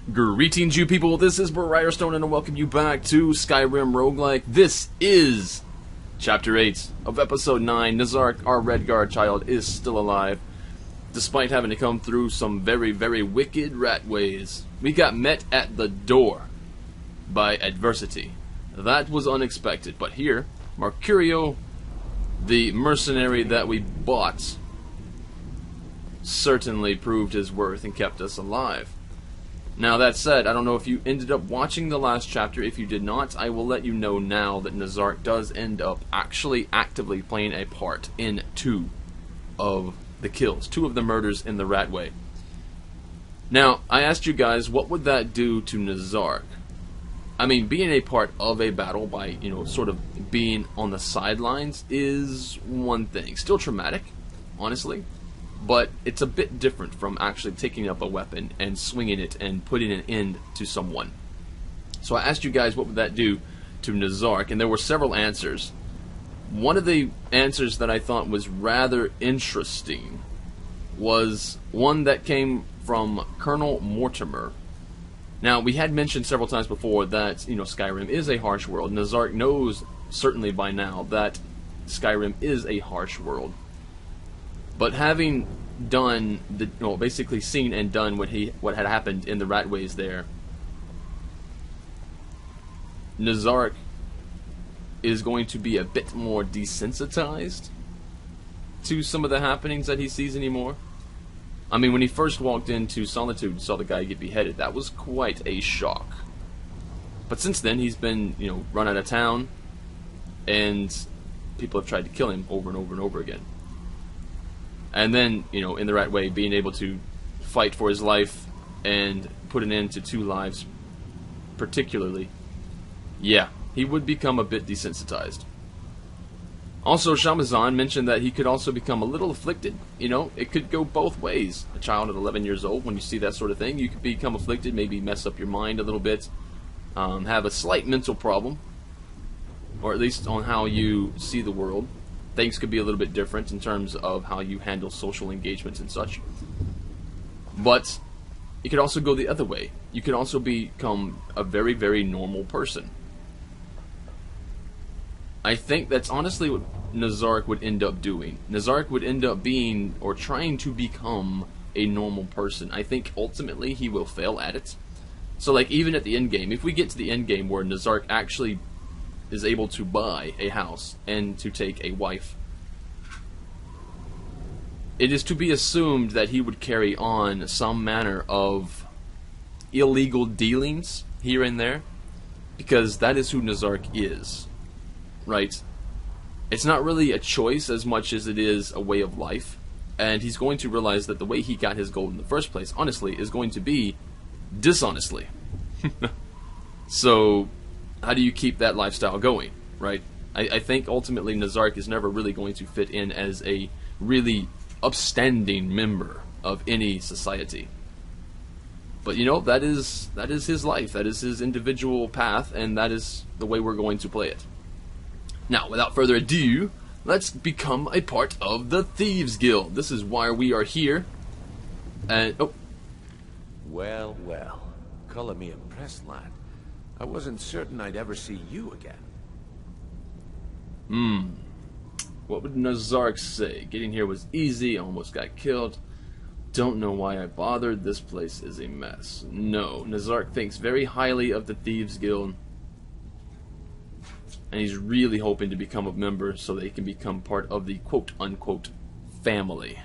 Greetings, you people. This is Briarstone, and I welcome you back to Skyrim Roguelike. This is Chapter 8 of Episode 9. Nezark, our Redguard child, is still alive, despite having to come through some very, very wicked ratways. We got met at the door by adversity. That was unexpected, but here, Mercurio, the mercenary that we bought, certainly proved his worth and kept us alive. Now, that said, I don't know if you ended up watching the last chapter. If you did not, I will let you know now that Nezark does end up actually actively playing a part in 2 of the kills, 2 of the murders in the Ratway. Now, I asked you guys, what would that do to Nezark? I mean, being a part of a battle by, sort of being on the sidelines is one thing. Still traumatic, honestly. But it's a bit different from actually taking up a weapon and swinging it and putting an end to someone. So I asked you guys what would that do to Nezark, and there were several answers. One of the answers that I thought was rather interesting was one that came from Colonel Mortimer. Now, we had mentioned several times before that, Skyrim is a harsh world. Nezark knows, certainly by now, that Skyrim is a harsh world. But having done basically seen and done what had happened in the Ratways there, Nezark is going to be a bit more desensitized to some of the happenings that he sees anymore. I mean, when he first walked into Solitude and saw the guy get beheaded, that was quite a shock. But since then, he's been, run out of town, and people have tried to kill him over and over and over again. And then, in the right way, being able to fight for his life and put an end to 2 lives, particularly, yeah, he would become a bit desensitized. Also, Shamazan mentioned that he could also become a little afflicted. It could go both ways. A child at 11 years old, when you see that sort of thing, you could become afflicted, maybe mess up your mind a little bit, have a slight mental problem, or at least on how you see the world. Things could be a little bit different in terms of how you handle social engagements and such. But it could also go the other way. You could also become a very, very normal person. I think that's honestly what Nezark would end up doing. Nezark would end up being, or trying to become, a normal person. I think ultimately he will fail at it. So, even at the end game, if we get to the end game where Nezark actually is able to buy a house and to take a wife, it is to be assumed that he would carry on some manner of illegal dealings here and there, because that is who Nezark is, right? It's not really a choice as much as it is a way of life, and he's going to realize that the way he got his gold in the first place, honestly, is going to be dishonestly. So, how do you keep that lifestyle going, right? I think ultimately Nezark is never really going to fit in as a really upstanding member of any society. But that is his life, that is his individual path, and that is the way we're going to play it. Now, without further ado, let's become a part of the Thieves Guild. This is why we are here. And Well, color me impressed, lad. I wasn't certain I'd ever see you again. What would Nezark say? Getting here was easy, almost got killed. Don't know why I bothered, this place is a mess. No, Nezark thinks very highly of the Thieves Guild. And he's really hoping to become a member so they can become part of the quote-unquote family.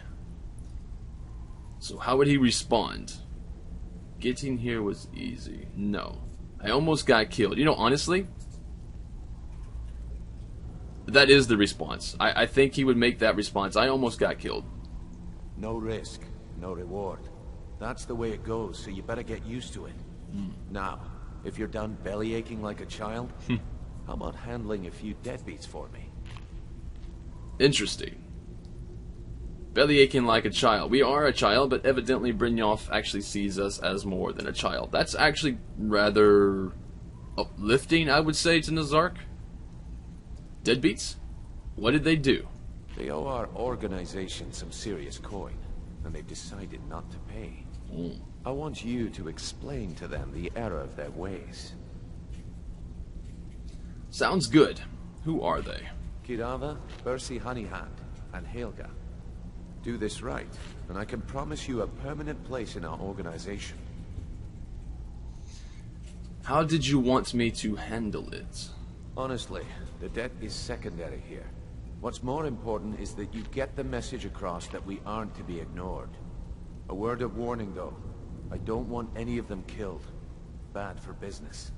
So how would he respond? Getting here was easy. No. I almost got killed. Honestly, that is the response. I think he would make that response. I almost got killed. No risk, no reward. That's the way it goes, so you better get used to it. Now, if you're done belly aching like a child, how about handling a few deadbeats for me? Interesting. Belly aching like a child. We are a child, but evidently Brynjolf actually sees us as more than a child. That's actually rather uplifting, I would say, to Nezark. Deadbeats? What did they do? They owe our organization some serious coin, and they've decided not to pay. I want you to explain to them the error of their ways. Sounds good. Who are they? Kirava, Percy Honeyhand, and Helga. Do this right, and I can promise you a permanent place in our organization. How did you want me to handle it? Honestly, the debt is secondary here. What's more important is that you get the message across that we aren't to be ignored. A word of warning, though. I don't want any of them killed. Bad for business.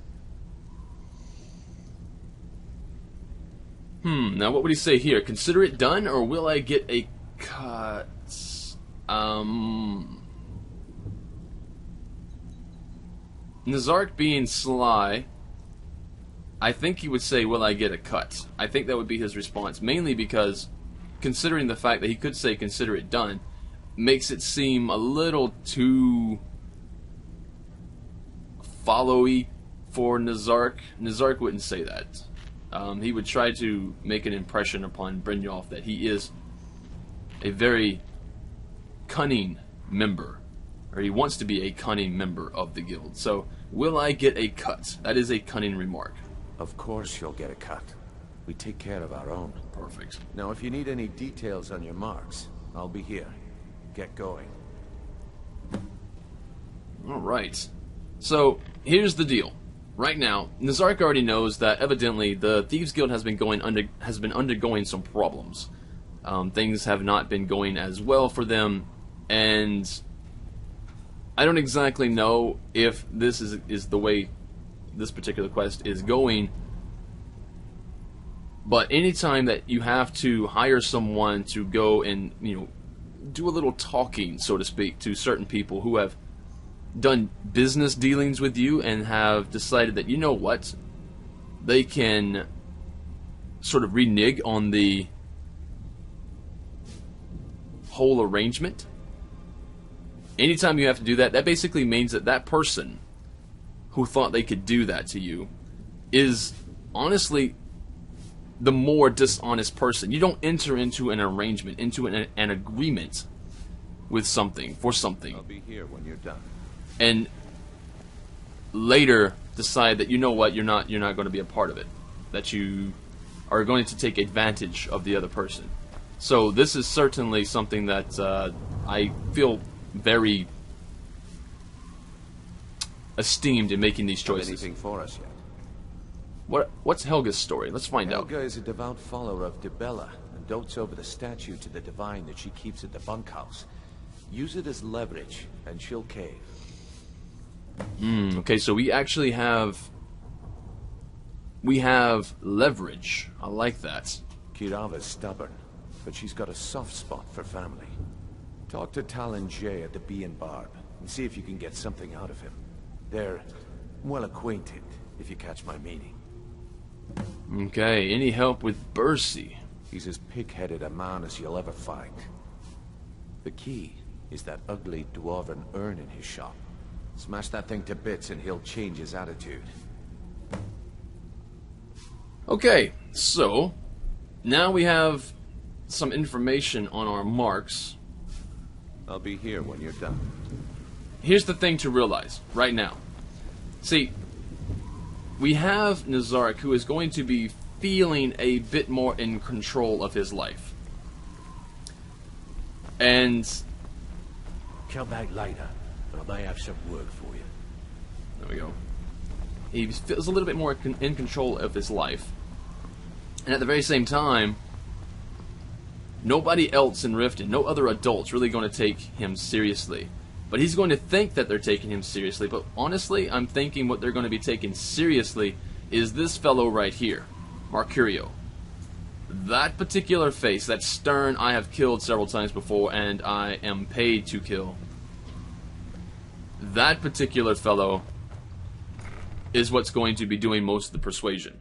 Now what would he say here? Consider it done, or will I get a cut? Nezark being sly, I think he would say, will I get a cut? I think that would be his response, mainly because, considering the fact that he could say consider it done, makes it seem a little too followy for Nezark. Nezark wouldn't say that. He would try to make an impression upon Brynjolf that he is a very cunning member, or he wants to be a cunning member of the guild. So, will I get a cut? That is a cunning remark. Of course you'll get a cut. We take care of our own. Perfect. Now, if you need any details on your marks, I'll be here. Get going. Alright. So, here's the deal. Right now, Nezark already knows that evidently the Thieves Guild has been undergoing some problems. Things have not been going as well for them, and I don't exactly know if this is the way this particular quest is going, but anytime that you have to hire someone to go and, do a little talking, so to speak, to certain people who have done business dealings with you and have decided that, you know what, they can sort of renege on the whole arrangement. Anytime you have to do that, that basically means that that person who thought they could do that to you is honestly the more dishonest person. You don't enter into an arrangement, into an agreement with something, for something. I'll be here when you're done. And later decide that, you know what, you're not going to be a part of it. That you are going to take advantage of the other person. So this is certainly something that I feel very esteemed in making these choices. Anything for us yet? What's Helga's story? Let's find out. Helga is a devout follower of Dibella and dotes over the statue to the divine that she keeps at the bunkhouse. Use it as leverage, and she'll cave. Okay, so we actually have leverage. I like that. Kirava's stubborn, but she's got a soft spot for family. Talk to Talon Jay at the Bee and Barb and see if you can get something out of him. They're well acquainted, if you catch my meaning. Okay, any help with Percy? He's as pig-headed a man as you'll ever find. The key is that ugly dwarven urn in his shop. Smash that thing to bits and he'll change his attitude. Okay, so now we have some information on our marks. I'll be here when you're done. Here's the thing to realize right now. See, we have Nezark, who is going to be feeling a bit more in control of his life. And Come back later, and I may have some work for you. there we go. He feels a little bit more in control of his life. And at the very same time, nobody else in Riften, no other adults, really going to take him seriously. But he's going to think that they're taking him seriously. But honestly, I'm thinking what they're going to be taking seriously is this fellow right here, Mercurio. That particular face, that stern, I have killed several times before, and I am paid to kill. That particular fellow is what's going to be doing most of the persuasion.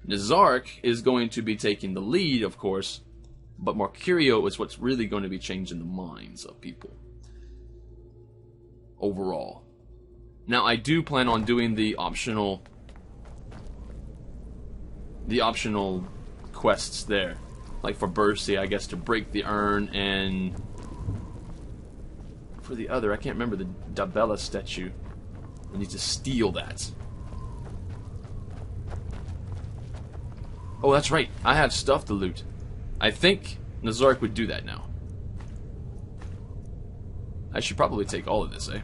Nezark is going to be taking the lead, of course, but Mercurio is what's really going to be changing the minds of people overall. Now, I do plan on doing the optional quests there, like for Percy, I guess, to break the urn, and for the other. I can't remember the Dabella statue. I need to steal that. Oh, that's right. I have stuff to loot. I think Nezark would do that now. I should probably take all of this, eh?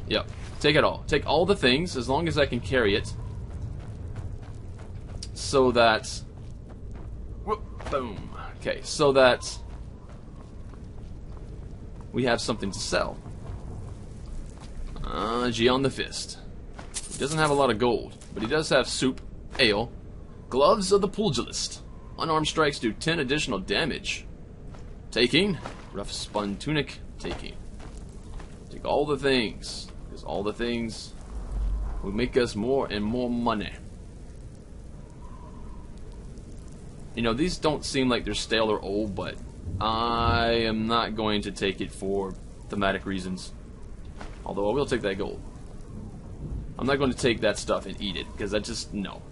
Yep. Take it all. Take all the things, as long as I can carry it. So that... Whoop, boom. Okay, so that... we have something to sell. Gian the Fist. He doesn't have a lot of gold, but he does have soup, ale, gloves of the pugilist. Unarmed strikes do 10 additional damage. Taking. Rough spun tunic. Taking. Take all the things, because all the things will make us more and more money. You know, these don't seem like they're stale or old, but I am not going to take it for thematic reasons. Although I will take that gold. I'm not going to take that stuff and eat it, because I just, no.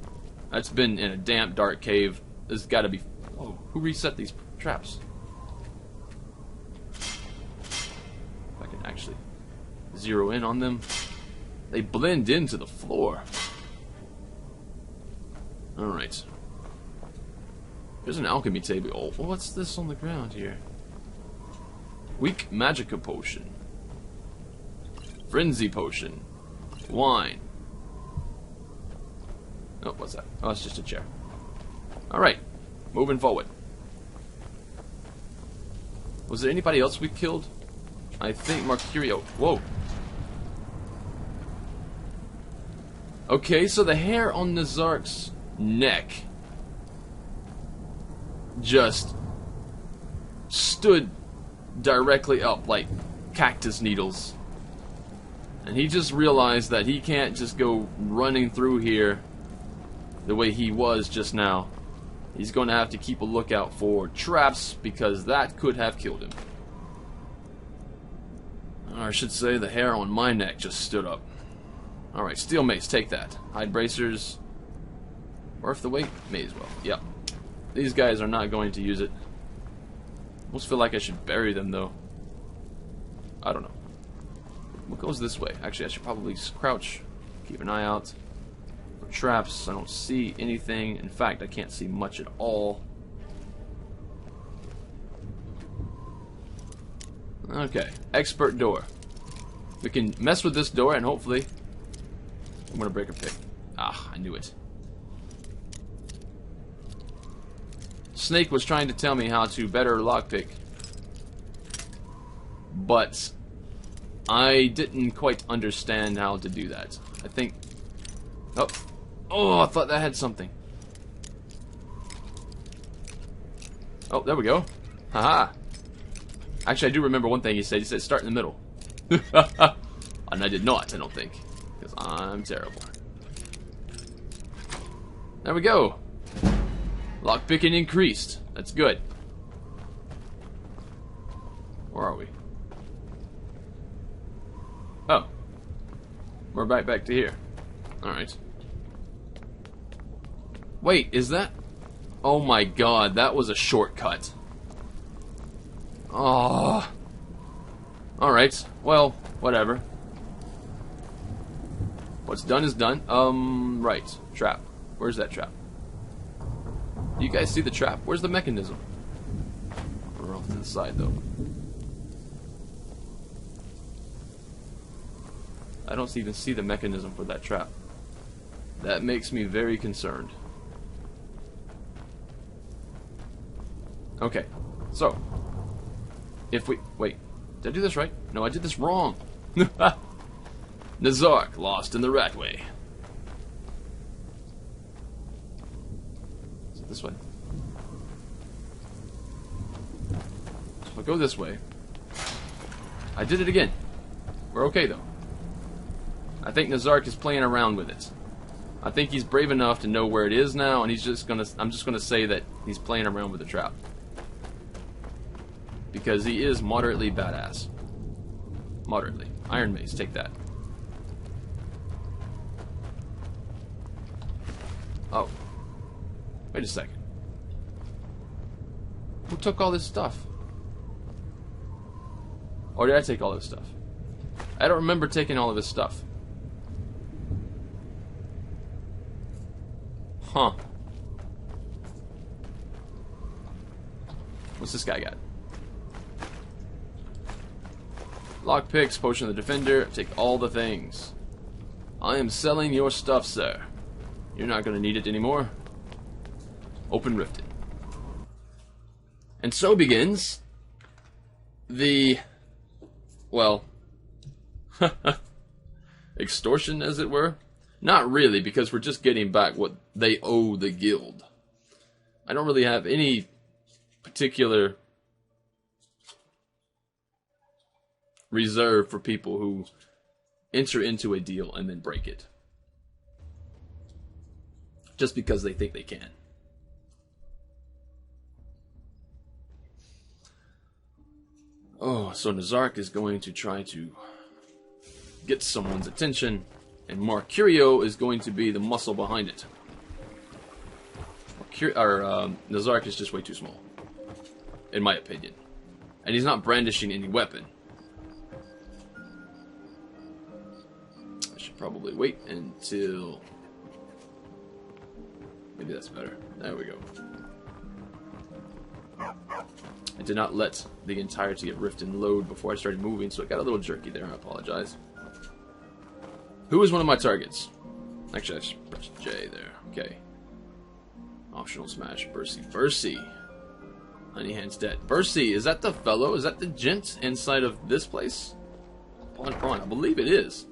That's been in a damp, dark cave. There's got to be... Oh, who reset these traps? If I can actually zero in on them. They blend into the floor. Alright. There's an alchemy table. Oh, what's this on the ground here? Weak Magica Potion. Frenzy Potion. Wine. Oh, what's that? Oh, it's just a chair. Alright. Moving forward. Was there anybody else we killed? I think Mercurio. Whoa. Okay, so the hair on Nezark's neck just stood directly up like cactus needles. And he just realized that he can't just go running through here the way he was just now. He's going to have to keep a lookout for traps, because that could have killed him. Or I should say the hair on my neck just stood up. Alright, steel mace, take that. Hide bracers. Worth the weight? May as well. Yep. These guys are not going to use it. Almost feel like I should bury them, though. I don't know. What goes this way? Actually, I should probably crouch. Keep an eye out for traps. I don't see anything. In fact, I can't see much at all. Okay. Expert door. We can mess with this door and hopefully... I'm going to break a pick. Ah, I knew it. Snake was trying to tell me how to better lockpick, but I didn't quite understand how to do that. I think... Oh, I thought that had something. Oh, there we go. Haha. Actually, I do remember one thing he said. He said start in the middle. And I did not, I don't think. Because I'm terrible. There we go. Lockpicking increased. That's good. Where are we? Oh. We're right back to here. Alright. Wait, is that... Oh my god, that was a shortcut. Oh. Alright, well, whatever. What's done is done. Right. Trap. Where's that trap? Do you guys see the trap? Where's the mechanism? We're off to the side, though. I don't even see the mechanism for that trap. That makes me very concerned. Okay. So. If we... Wait. Did I do this right? No, I did this wrong. Nezark, lost in the ratway. Is it this way? So if I go this way... I did it again. We're okay, though. I think Nezark is playing around with it. I think he's brave enough to know where it is now, and he's just gonna... I'm just gonna say that he's playing around with the trap. Because he is moderately badass. Moderately. Iron Mace, take that. Oh. Wait a second. Who took all this stuff? Or did I take all his stuff? I don't remember taking all of his stuff. Huh. What's this guy got? Lockpicks, potion of the defender, take all the things. I am selling your stuff, sir. You're not going to need it anymore. Open rifted. And so begins the, well, extortion, as it were. Not really, because we're just getting back what they owe the guild. I don't really have any particular reserve for people who enter into a deal and then break it. Just because they think they can. Oh, so Nezark is going to try to get someone's attention, and Mercurio is going to be the muscle behind it. Nezark is just way too small, in my opinion. And he's not brandishing any weapon. I should probably wait until... Maybe that's better. There we go. I did not let the entirety of Riften load before I started moving, so it got a little jerky there. I apologize. Who is one of my targets? Actually, I should press J there. Okay. Optional smash. Percy. Honeyhand's dead. Percy, is that the fellow? Is that the gent inside of this place? Pawn. I believe it is.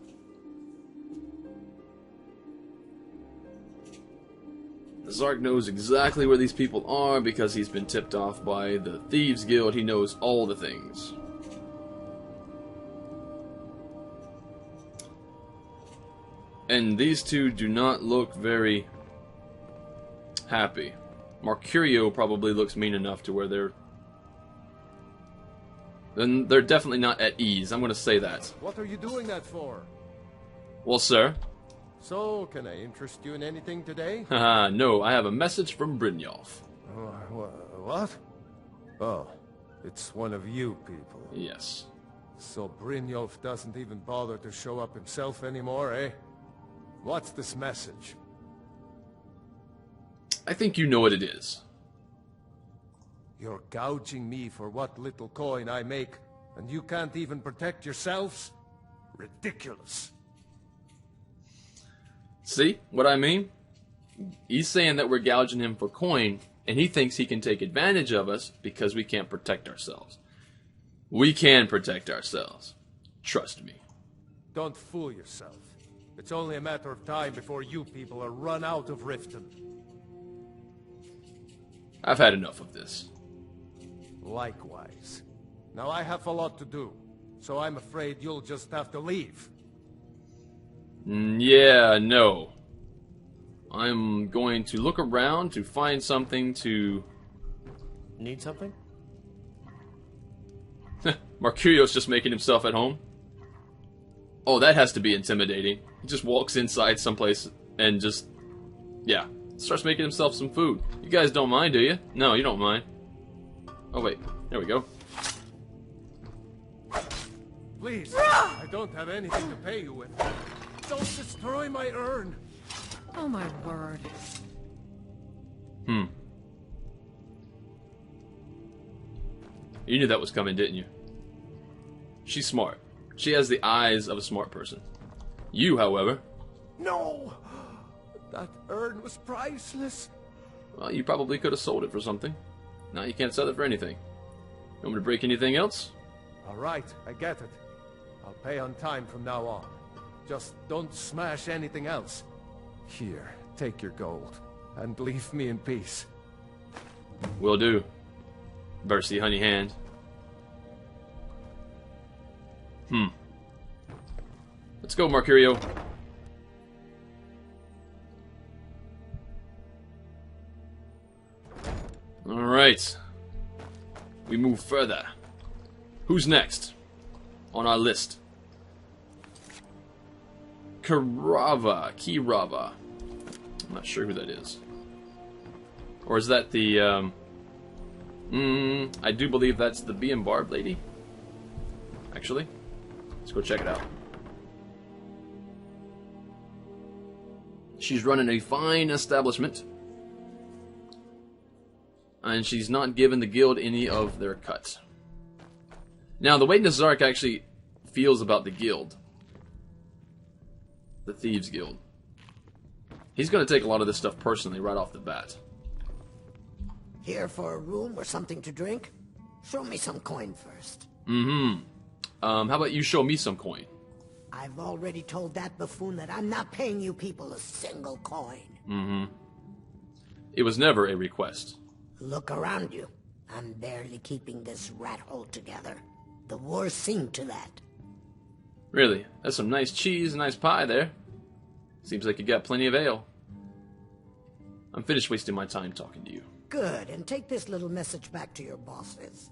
Nezark knows exactly where these people are because he's been tipped off by the Thieves Guild. He knows all the things. And these two do not look very happy. Mercurio probably looks mean enough to where they're definitely not at ease. I'm going to say that. What are you doing that for? Well, sir. So, can I interest you in anything today? Haha, no, I have a message from Brynjolf. What? Oh, it's one of you people. Yes. So Brynjolf doesn't even bother to show up himself anymore, eh? What's this message? I think you know what it is. You're gouging me for what little coin I make, and you can't even protect yourselves? Ridiculous. See what I mean? He's saying that we're gouging him for coin, and he thinks he can take advantage of us because we can't protect ourselves. We can protect ourselves. Trust me. Don't fool yourself. It's only a matter of time before you people are run out of Riften. I've had enough of this. Likewise. Now I have a lot to do, so I'm afraid you'll just have to leave. Yeah, no. I'm going to look around to find something to... Need something? Mercurio's just making himself at home. Oh, that has to be intimidating. He just walks inside someplace and just... Yeah, starts making himself some food. You guys don't mind, do you? No, you don't mind. Oh, wait. There we go. Please, I don't have anything to pay you with. Don't destroy my urn. Oh my word. You knew that was coming, didn't you? She's smart. She has the eyes of a smart person. You, however... No! That urn was priceless. Well, you probably could have sold it for something. Now you can't sell it for anything. You want me to break anything else? Alright, I get it. I'll pay on time from now on. Just don't smash anything else. Here, take your gold, and leave me in peace. Will do. Percy Honeyhand. Let's go, Mercurio. Alright. We move further. Who's next on our list? Kirava. I'm not sure who that is. Or is that the, I do believe that's the Bee and Barb lady. actually. Let's go check it out. She's running a fine establishment. And she's not giving the guild any of their cut. Now, the way Nezark actually feels about the guild, the Thieves Guild, he's going to take a lot of this stuff personally right off the bat. Here for a room or something to drink? Show me some coin first. How about you show me some coin? I've already told that buffoon that I'm not paying you people a single coin. It was never a request. Look around you. I'm barely keeping this rat hole together. The war's seen to that. Really? That's some nice cheese and nice pie there. Seems like you got plenty of ale. I'm finished wasting my time talking to you. Good, and take this little message back to your bosses.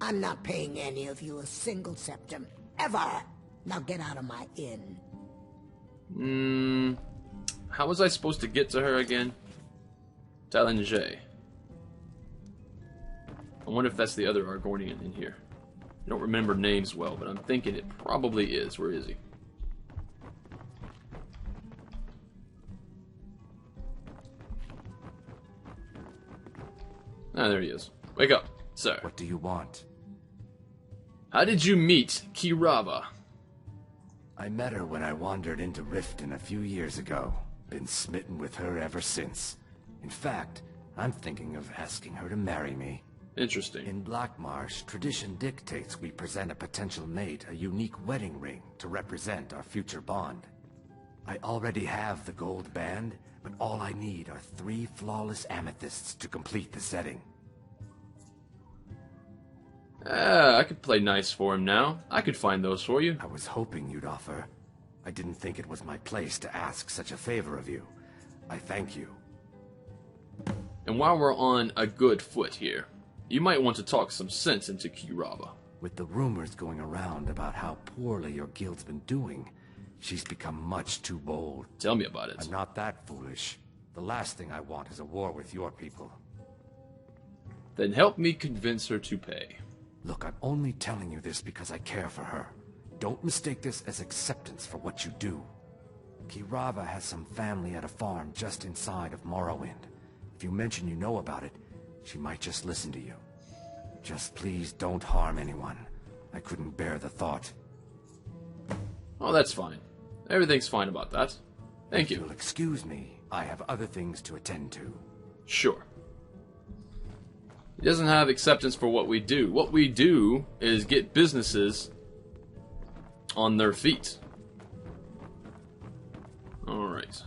I'm not paying any of you a single septim. Ever! Now get out of my inn. How was I supposed to get to her again? Talenge. I wonder if that's the other Argonian in here. I don't remember names well, but I'm thinking it probably is. Where is he? Ah, there he is. Wake up, sir. What do you want? How did you meet Kirava? I met her when I wandered into Riften a few years ago. Been smitten with her ever since. In fact, I'm thinking of asking her to marry me. Interesting. In Black-Marsh, tradition dictates we present a potential mate a unique wedding ring to represent our future bond. I already have the gold band, but all I need are 3 flawless amethysts to complete the setting. I could play nice for him now. I could find those for you. I was hoping you'd offer. I didn't think it was my place to ask such a favor of you. I thank you. And while we're on a good foot here, you might want to talk some sense into Kirava. With the rumors going around about how poorly your guild's been doing, she's become much too bold. Tell me about it. I'm not that foolish. The last thing I want is a war with your people. Then help me convince her to pay. Look, I'm only telling you this because I care for her. Don't mistake this as acceptance for what you do. Kirava has some family at a farm just inside of Morrowind. If you mention you know about it, she might just listen to you. Just please don't harm anyone. I couldn't bear the thought. Oh, that's fine. Everything's fine about that. Thank If you. you'll excuse me, I have other things to attend to. Sure. He doesn't have acceptance for what we do. What we do is get businesses on their feet. Alright.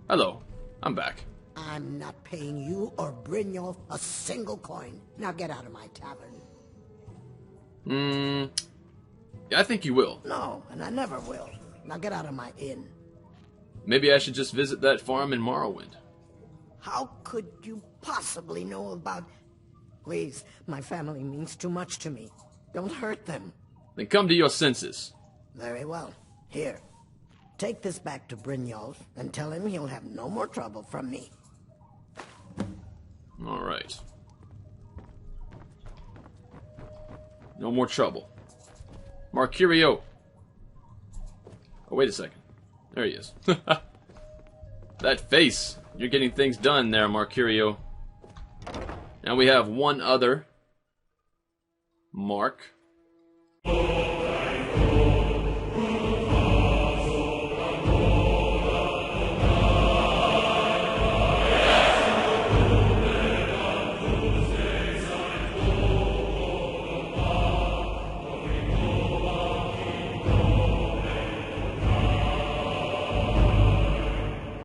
Hello. I'm back. I'm not paying you or Brynjolf a single coin. Now get out of my tavern. I think you will. No, and I never will. Now get out of my inn. Maybe I should just visit that farm in Morrowind. How could you possibly know about... Please, my family means too much to me. Don't hurt them. Then come to your senses. Very well. Here. Take this back to Brynjolf and tell him he'll have no more trouble from me. Alright. No more trouble. Marcurio. Oh, wait a second. There he is. That face. You're getting things done there, Marcurio. Now we have one other Mark.